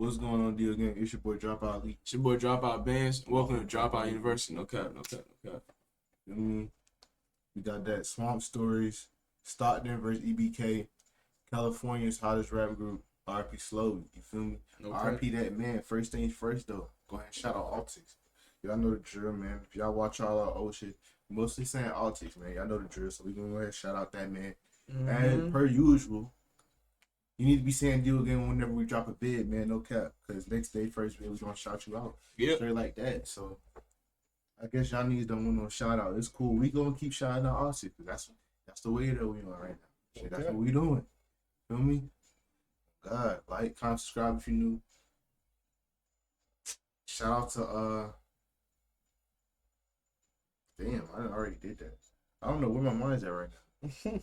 What's going on, deal again? It's your boy Dropout Lee. It's your boy Dropout Bands. Welcome to Dropout University. No cap. You know what I mean? We got that Swamp Stories, Stockton versus EBK, California's hottest rap group, RP Slo-Be. You feel me? Okay. RP that man. First things first though. Go ahead and shout out Altics. Y'all know the drill, man. If y'all watch all our old shit, mostly saying Altics, man. Y'all know the drill, so we gonna go ahead and shout out that man. And per usual, you need to be saying deal again whenever we drop a bid, man. No cap. Because next day, first bid, we gonna shout you out. Yep. Straight like that. So I guess y'all niggas don't want no shout out. It's cool. We gonna keep shouting out Altics because that's the way that we on right now. Shit, that's what we doing. Feel me? God, like, comment, subscribe if you new. Shout out to damn, I already did that. I don't know where my mind's at right now.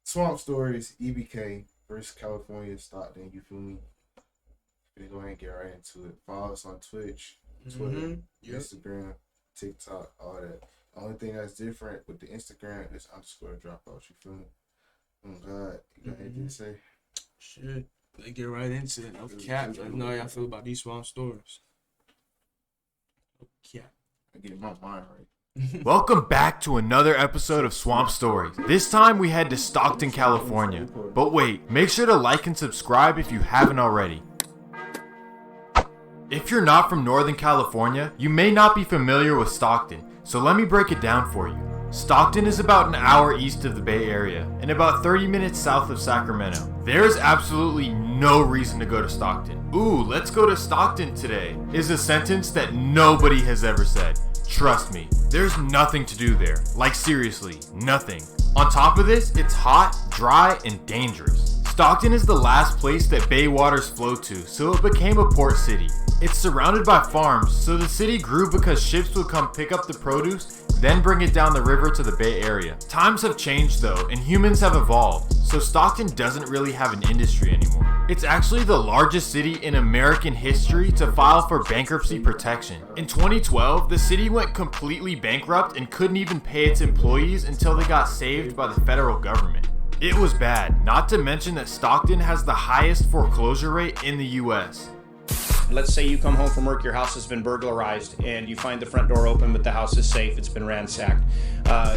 Swamp Stories, EBK versus California, Stockton. You feel me? We're gonna go ahead and get right into it. Follow us on Twitch, Twitter, Instagram, TikTok, all that. The only thing that's different with the Instagram is _dropouts. You feel me? Oh God, you got anything to say? Shit. Let's get right into it. No cap. Let me know how y'all feel about these Swamp Stories. No cap. I get my mind right. Welcome back to another episode of Swamp Stories. This time we head to Stockton, California. But wait, make sure to like and subscribe if you haven't already. If you're not from Northern California, you may not be familiar with Stockton, so let me break it down for you. Stockton is about an hour east of the Bay Area and about 30 minutes south of Sacramento. There is absolutely no reason to go to Stockton. Ooh, let's go to Stockton today is a sentence that nobody has ever said. Trust me, there's nothing to do there. Like seriously, nothing. On top of this, it's hot, dry, and dangerous. Stockton is the last place that bay waters flow to, so it became a port city. It's surrounded by farms, so the city grew because ships would come pick up the produce, then bring it down the river to the Bay Area. Times have changed though, and humans have evolved, so Stockton doesn't really have an industry anymore. It's actually the largest city in American history to file for bankruptcy protection. In 2012, the city went completely bankrupt and couldn't even pay its employees until they got saved by the federal government. It was bad, not to mention that Stockton has the highest foreclosure rate in the US. Let's say you come home from work, your house has been burglarized, and you find the front door open, but the house is safe, it's been ransacked.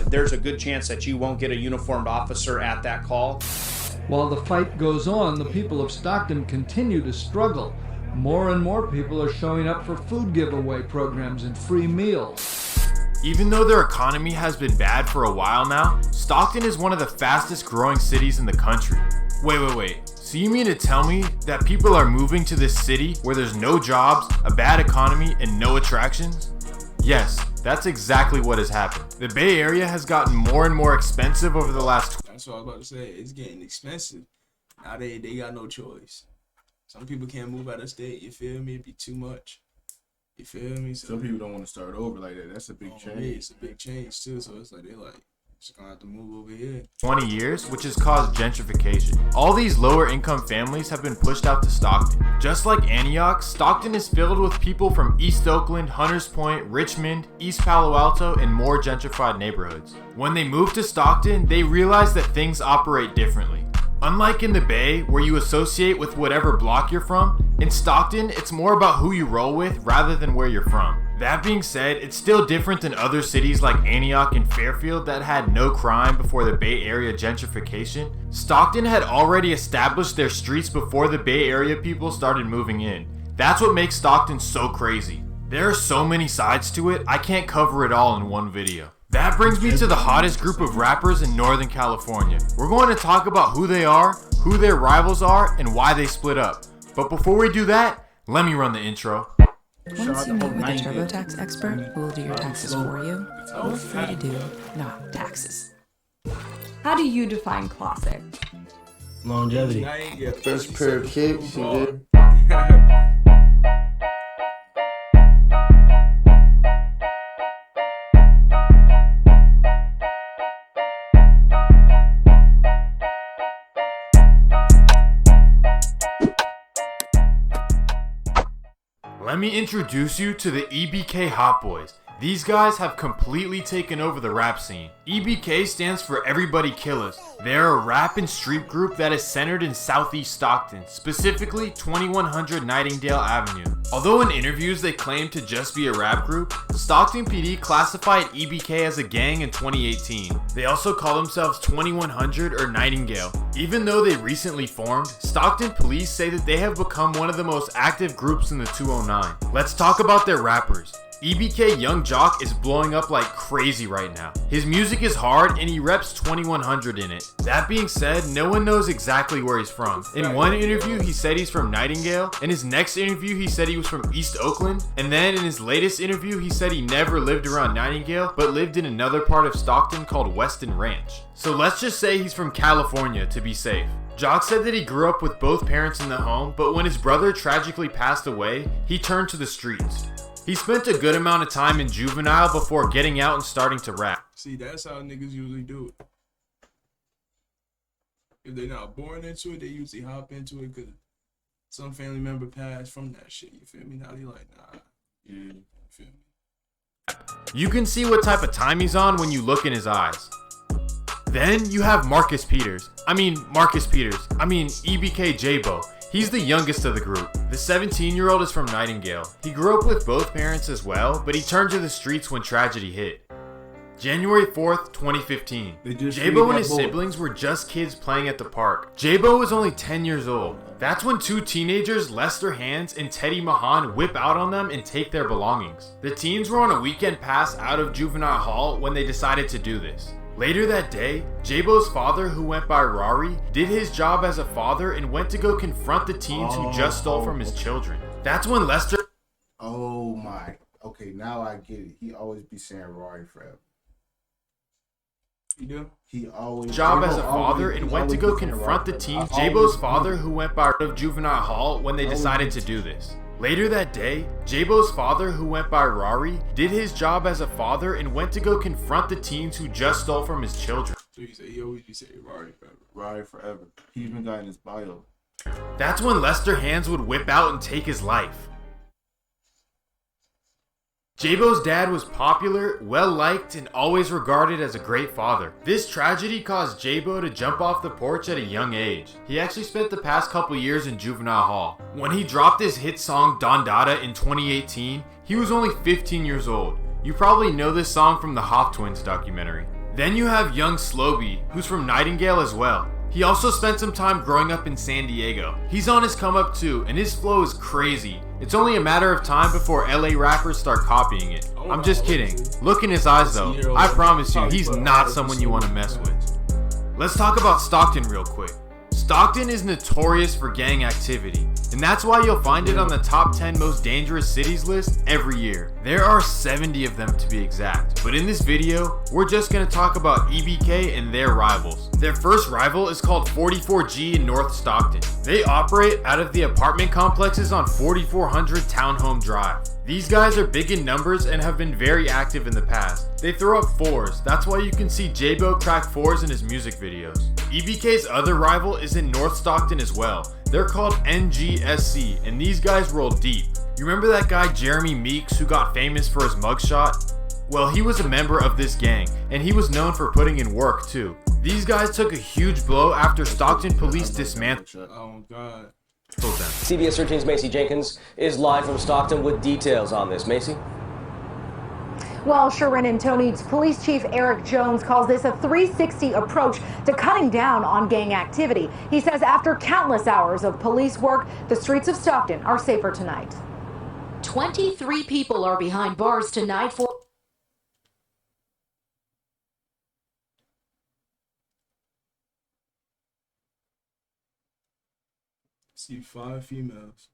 There's a good chance that you won't get a uniformed officer at that call. While the fight goes on, the people of Stockton continue to struggle. More and more people are showing up for food giveaway programs and free meals. Even though their economy has been bad for a while now, Stockton is one of the fastest growing cities in the country. Wait. So you mean to tell me that people are moving to this city where there's no jobs, a bad economy, and no attractions? Yes, that's exactly what has happened. The Bay Area has gotten more and more expensive over the last That's what I was about to say. It's getting expensive. Now they got no choice. Some people can't move out of state. You feel me? It'd be too much. You feel me? So, Some people don't want to start over like that. That's a big change. Yeah, it's a big change too. So it's like they like just gonna have to move over here. 20 years, which has caused gentrification. All these lower income families have been pushed out to Stockton. Just like Antioch, Stockton is filled with people from East Oakland, Hunters Point, Richmond, East Palo Alto, and more gentrified neighborhoods. When they moved to Stockton, they realized that things operate differently. Unlike in the Bay, where you associate with whatever block you're from, in Stockton, it's more about who you roll with rather than where you're from. That being said, it's still different than other cities like Antioch and Fairfield that had no crime before the Bay Area gentrification. Stockton had already established their streets before the Bay Area people started moving in. That's what makes Stockton so crazy. There are so many sides to it, I can't cover it all in one video. That brings me to the hottest group of rappers in Northern California. We're going to talk about who they are, who their rivals are, and why they split up. But before we do that, let me run the intro. Once you meet with a TurboTax expert who will do your taxes for you, feel free to do not taxes. How do you define classic? Longevity. First pair of kicks, you did. Let me introduce you to the EBK Hot Boys. These guys have completely taken over the rap scene. EBK stands for Everybody Killers. They're a rap and street group that is centered in Southeast Stockton, specifically 2100 Nightingale Avenue. Although in interviews they claim to just be a rap group, Stockton PD classified EBK as a gang in 2018. They also call themselves 2100 or Nightingale. Even though they recently formed, Stockton police say that they have become one of the most active groups in the 209. Let's talk about their rappers. EBK Young Jock is blowing up like crazy right now. His music is hard and he reps 2100 in it. That being said, no one knows exactly where he's from. In one interview he said he's from Nightingale, in his next interview he said he was from East Oakland, and then in his latest interview he said he never lived around Nightingale but lived in another part of Stockton called Weston Ranch. So let's just say he's from California to be safe. Jock said that he grew up with both parents in the home, but when his brother tragically passed away, he turned to the streets. He spent a good amount of time in juvenile before getting out and starting to rap. See, that's how niggas usually do it. If they're not born into it, they usually hop into it because some family member passed from that shit. You feel me? Now they like, nah. Yeah, you feel me? You can see what type of time he's on when you look in his eyes. Then you have EBK J-Bo. He's the youngest of the group. The 17-year-old is from Nightingale. He grew up with both parents as well, but he turned to the streets when tragedy hit. January 4th, 2015. J-Bo and his siblings were just kids playing at the park. J-Bo was only 10 years old. That's when two teenagers, Lester Hands and Teddy Mahan, whip out on them and take their belongings. The teens were on a weekend pass out of juvenile hall when they decided to do this. Later that day, J-Bo's father, who went by Rari, did his job as a father and went to go confront the teens who just stole from his children. That's when Lester... Oh my. Okay, now I get it. He always be saying Rari forever. You do? He always... job as a father and went to go confront the teens. J-Bo's father, who went by out of juvenile hall when they decided to do this. Later that day, J-Bo's father, who went by Rari, did his job as a father and went to go confront the teens who just stole from his children. So you say he always be saying Rari forever. Rari forever. He even got in his bio. That's when Lester Hands would whip out and take his life. J-Bo's dad was popular, well-liked, and always regarded as a great father. This tragedy caused J-Bo to jump off the porch at a young age. He actually spent the past couple years in juvenile hall. When he dropped his hit song Don Dada in 2018, he was only 15 years old. You probably know this song from the Hoff Twins documentary. Then you have young Slo-Be, who's from Nightingale as well. He also spent some time growing up in San Diego. He's on his come up too, and his flow is crazy. It's only a matter of time before LA rappers start copying it. I'm just kidding. Look in his eyes though. I promise you, he's not someone you want to mess with. Let's talk about Stockton real quick. Stockton is notorious for gang activity, and that's why you'll find it on the top 10 most dangerous cities list every year. There are 70 of them to be exact, but in this video, we're just going to talk about EBK and their rivals. Their first rival is called 44G in North Stockton. They operate out of the apartment complexes on 4400 Townhome Drive. These guys are big in numbers and have been very active in the past. They throw up fours, that's why you can see J-Bo crack fours in his music videos. EBK's other rival is in North Stockton as well. They're called NGSC, and these guys roll deep. You remember that guy Jeremy Meeks who got famous for his mugshot? Well, he was a member of this gang, and he was known for putting in work too. These guys took a huge blow after Stockton police dismantled. Oh God. CBS 13's Macy Jenkins is live from Stockton with details on this. Macy? Well, Sharon and Tony, Police Chief Eric Jones calls this a 360 approach to cutting down on gang activity. He says after countless hours of police work, the streets of Stockton are safer tonight. 23 people are behind bars tonight for... See 5 females.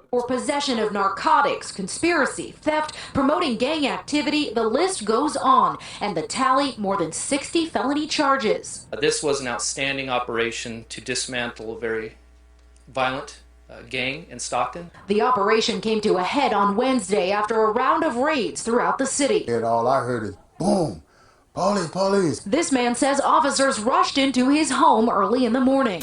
For possession of narcotics, conspiracy, theft, promoting gang activity, the list goes on, and the tally, more than 60 felony charges. This was an outstanding operation to dismantle a very violent gang in Stockton. The operation came to a head on Wednesday after a round of raids throughout the city. And all I heard is boom, Police. This man says officers rushed into his home early in the morning.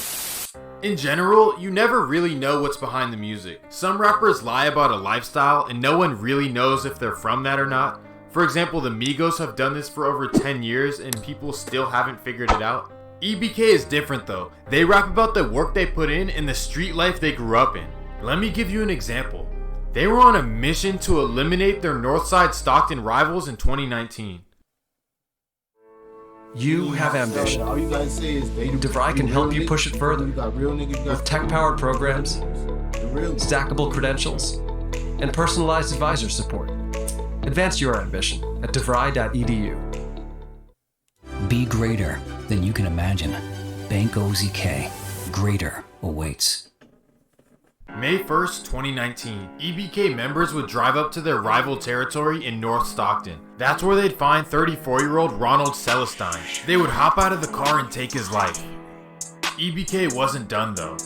In general, you never really know what's behind the music. Some rappers lie about a lifestyle and no one really knows if they're from that or not. For example, the Migos have done this for over 10 years and people still haven't figured it out. EBK is different though. They rap about the work they put in and the street life they grew up in. Let me give you an example. They were on a mission to eliminate their Northside Stockton rivals in 2019. You have ambition. All you gotta say is DeVry can help you push it further with tech-powered programs, stackable credentials, and personalized advisor support. Advance your ambition at devry.edu. Be greater than you can imagine. Bank OZK. Greater awaits. May 1st, 2019, EBK members would drive up to their rival territory in North Stockton. That's where they'd find 34-year-old Ronald Celestine. They would hop out of the car and take his life. EBK wasn't done though.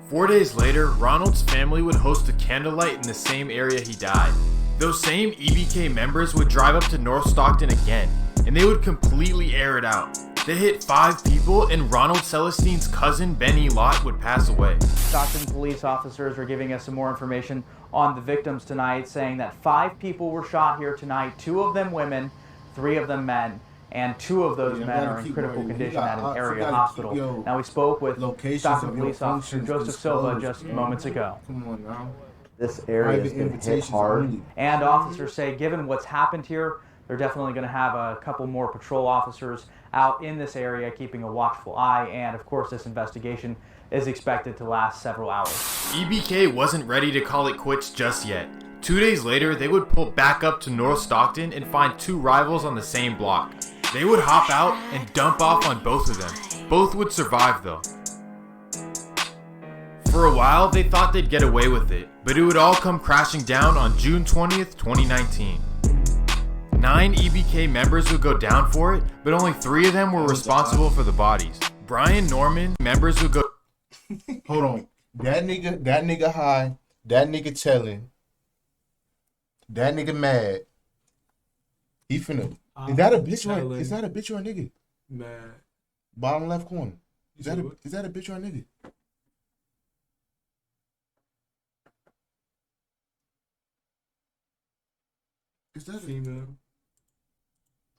4 days later, Ronald's family would host a candlelight in the same area he died. Those same EBK members would drive up to North Stockton again, and they would completely air it out. They hit 5 people and Ronald Celestine's cousin Benny Lott would pass away. Stockton police officers are giving us some more information on the victims tonight, saying that 5 people were shot here tonight, 2 of them women, 3 of them men, and 2 of those men are in critical condition at an area hospital. Now we spoke with Stockton police officer Joseph Silva just moments ago. Come on now. This area has been hit hard, and officers say given what's happened here, they're definitely going to have a couple more patrol officers out in this area keeping a watchful eye, and of course this investigation is expected to last several hours. EBK wasn't ready to call it quits just yet. 2 days later, they would pull back up to North Stockton and find 2 rivals on the same block. They would hop out and dump off on both of them. Both would survive though. For a while, they thought they'd get away with it, but it would all come crashing down on June 20th, 2019. 9 EBK members would go down for it, but only 3 of them were responsible for the bodies. Brian Norman members would go. Hold on. That nigga high, that nigga telling, that nigga mad. He finna. Is that a bitch or is that a bitch or a nigga? Mad. Bottom left corner. Is that a bitch or a nigga? Is that female?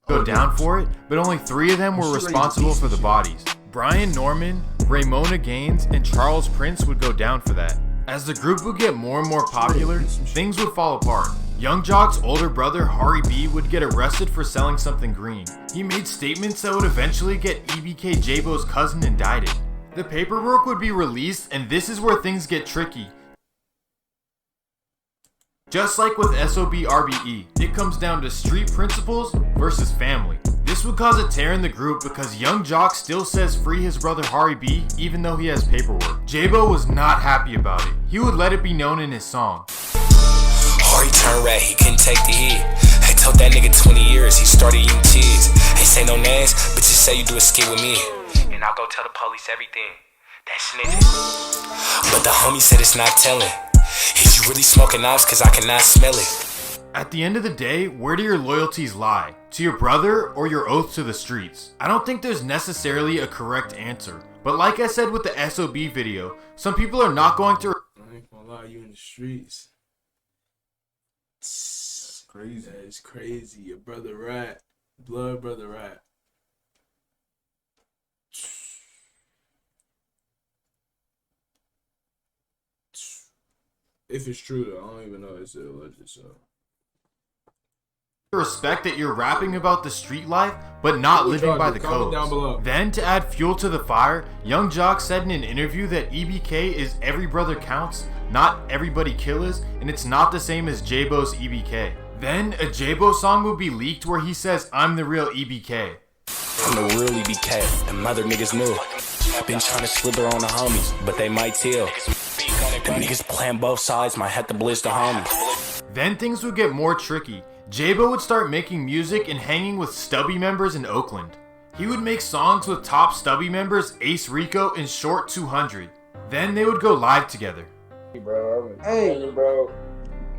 Go down for it, but only 3 of them were responsible for the bodies. Brian Norman, Ramona Gaines, and Charles Prince would go down for that. As the group would get more and more popular, things would fall apart. Young Jock's older brother, Hari B, would get arrested for selling something green. He made statements that would eventually get EBK J-Bo's cousin indicted. The paperwork would be released, and this is where things get tricky. Just like with Slo-Be RBE, it comes down to street principles versus family. This would cause a tear in the group because Young Jock still says free his brother Hari B even though he has paperwork. J-Bo was not happy about it. He would let it be known in his song. Hari turned red, he couldn't take the heat. I told that nigga 20 years, he started eating cheese. Ain't say no names, but just say you do a skit with me. And I'll go tell the police everything. That snitching. But the homie said it's not telling. Is you really smoking knives cause I cannot smell it? At the end of the day, where do your loyalties lie? To your brother or your oath to the streets? I don't think there's necessarily a correct answer. But like I said with the Slo-Be video, some people are not going to... I ain't gonna lie, you in the streets. It's crazy. That is crazy. Your brother rat. Blood brother rat. If it's true though, I don't even know it's alleged, so. Respect that you're rapping about the street life, but not living by the codes. Then to add fuel to the fire, Young Jock said in an interview that EBK is every brother counts, not everybody killers, and it's not the same as J-Bo's EBK. Then a J-Bo song would be leaked where he says, "I'm the real EBK." I'm the real EBK, and mother niggas knew. Been trying to slither on the homies, but they might tell. Them niggas playing both sides, might have to blitz the homies. Then things would get more tricky. J-Bo would start making music and hanging with Stubby members in Oakland. He would make songs with top Stubby members Ace Rico and Short 200. Then they would go live together. Hey, bro. Hey,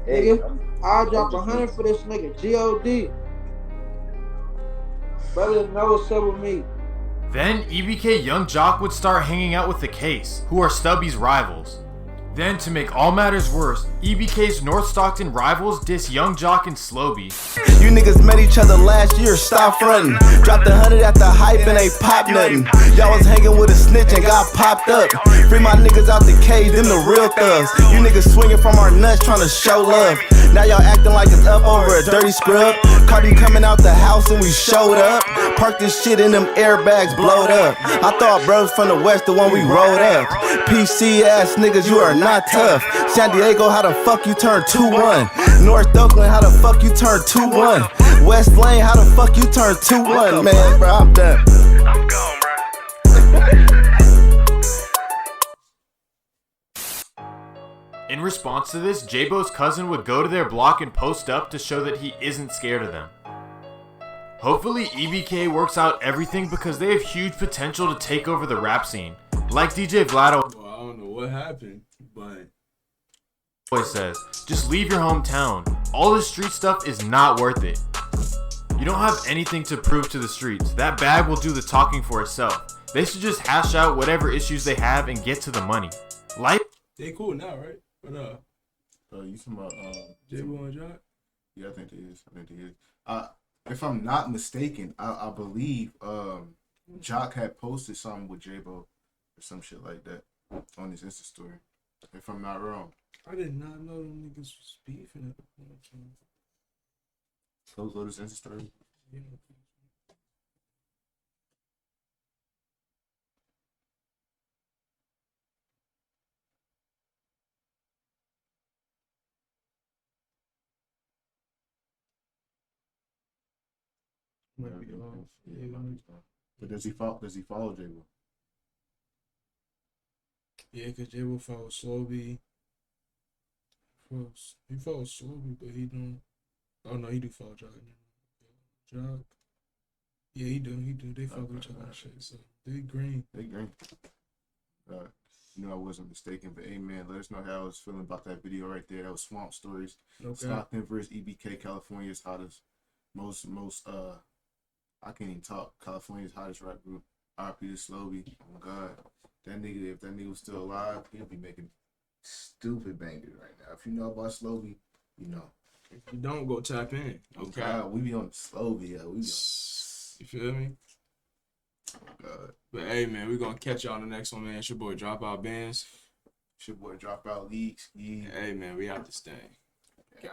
nigga, I'll drop 100 for this nigga, G.O.D. Brother, know what's up with me. Then EBK Young Jock would start hanging out with the Case, who are Stubby's rivals. Then, to make all matters worse, EBK's North Stockton rivals diss Young Jock and Slo-Be. You niggas met each other last year, stop frontin'. Dropped 100 at the hype and ain't pop nothing. Y'all was hanging with a snitch and got popped up. Free my niggas out the cage, them the real thugs. You niggas swinging from our nuts trying to show love. Now y'all acting like it's up over a dirty scrub. Cardi coming out the house and we showed up. Parked this shit in them airbags, blowed up. I thought bros from the west, the one we rolled up. PC ass niggas, you are not tough. San Diego, how the fuck you turn 2-1? North Oakland, how the fuck you turn 2-1? West Lane, how the fuck you turn 2-1? Man, bro, I'm done. I'm gone, bro. In response to this, J-Bo's cousin would go to their block and post up to show that he isn't scared of them. Hopefully EBK works out everything because they have huge potential to take over the rap scene. Like DJ Vlado Well, I don't know what happened, but always says, just leave your hometown. All this street stuff is not worth it. You don't have anything to prove to the streets. That bag will do the talking for itself. They should just hash out whatever issues they have and get to the money. Life. they cool now, right? But you talking about J-Bo and Jock? Yeah, I think they is. If I'm not mistaken, I believe Jock had posted something with J-Bo or some shit like that on his Insta story. If I'm not wrong. I did not know them niggas was beefing at the point. Close Lotus Insta story. Yeah. Might be off. Yeah. But does he follow J-Bo? Yeah, because J-Bo follows Slo-Be. He follows Slo-Be, but he don't. Oh no, he do follow Jock. Jock. Yeah, he do. They follow each other and shit. So they green. You know I wasn't mistaken, but hey man, let us know how I was feeling about that video right there. That was Swamp Stories. Okay. Stockton versus EBK, California's hottest, most I can't even talk. California's hottest rap group. RP to Slo-Be. Oh my God, that nigga, if that nigga was still alive, he'll be making stupid bangers right now. If you know about Slo-Be, you know. If you don't, go tap in. Okay. God, we be on Slo-Be, yeah. We be on. You feel me? God. But hey, man, we're going to catch y'all on the next one, man. It's your boy Dropout Bands. It's your boy Dropout Leagues. Yeah. Hey, man, we out this thing. Yeah.